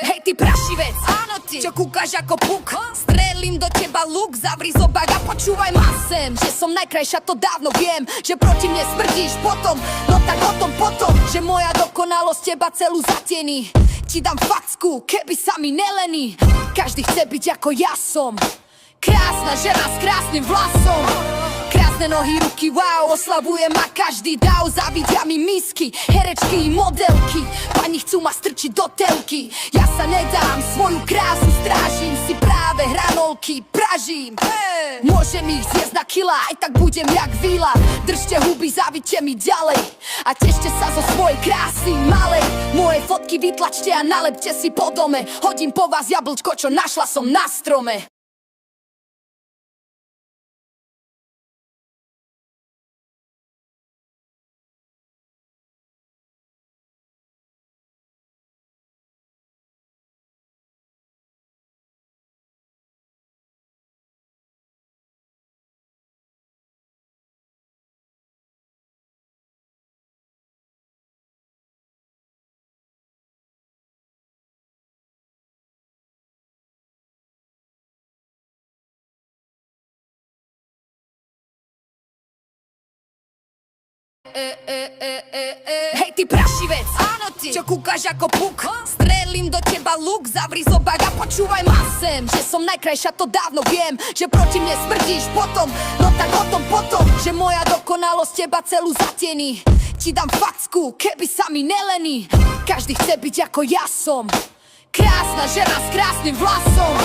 Hej ty prašivec, áno ty, čo kúkaš ako puk, strelím do teba luk, zavri zobák a počúvaj ma sem. Že som najkrajšia, to dávno viem, že proti mne smrdíš potom, no tak o tom potom, že moja dokonalosť teba celú zatieni. Ti dám facku, keby sa mi nelení. Každý chce byť ako ja som, krásna žena s krásnym vlasom. Krásne nohy, ruky, wow, oslavuje ma každý dav. Zavidia mi misky, herečky i modelky, pani chcú ma strčiť do telky. Ja sa nedám, svoju krásu strážim, si práve hranolky pražím. Môžem ich zjesť na kila, aj tak budem jak vila. Držte huby, zavidte mi ďalej a tešte sa zo svojej krásy malej. Moje fotky vytlačte a nalepte si po dome. Hodím po vás jablčko, čo našla som na strome. Hej ty prašivec, áno ty, čo kúkaš ako puk, strelím do teba luk, zavri zobák a počúvaj ma sem. Že som najkrajšia, to dávno viem, že proti mne smrdíš potom, no tak o tom potom, že moja dokonalosť teba celú zatieni. Ti dám facku, keby sa mi nelení. Každý chce byť ako ja som, krásna žena s krásnym vlasom.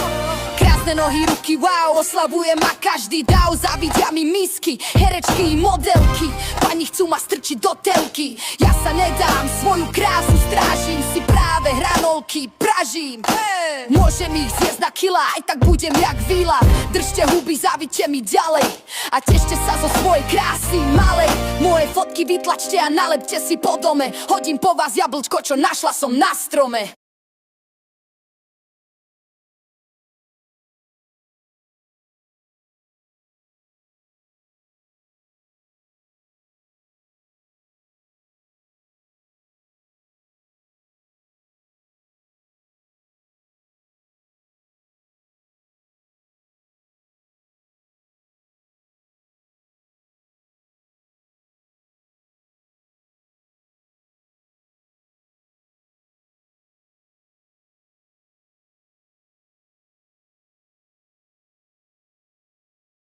Krásne nohy, ruky, wow, oslavuje ma každý dav. Zavidia mi misky, herečky i modelky, pani chcú ma strčiť do telky. Ja sa nedám, svoju krásu strážim, si práve hranolky pražím. Môžem ich zjesť na kila, aj tak budem jak vila. Držte huby, zavidte mi ďalej a tešte sa zo svojej krásy malej. Moje fotky vytlačte a nalepte si po dome. Hodím po vás jablčko, čo našla som na strome.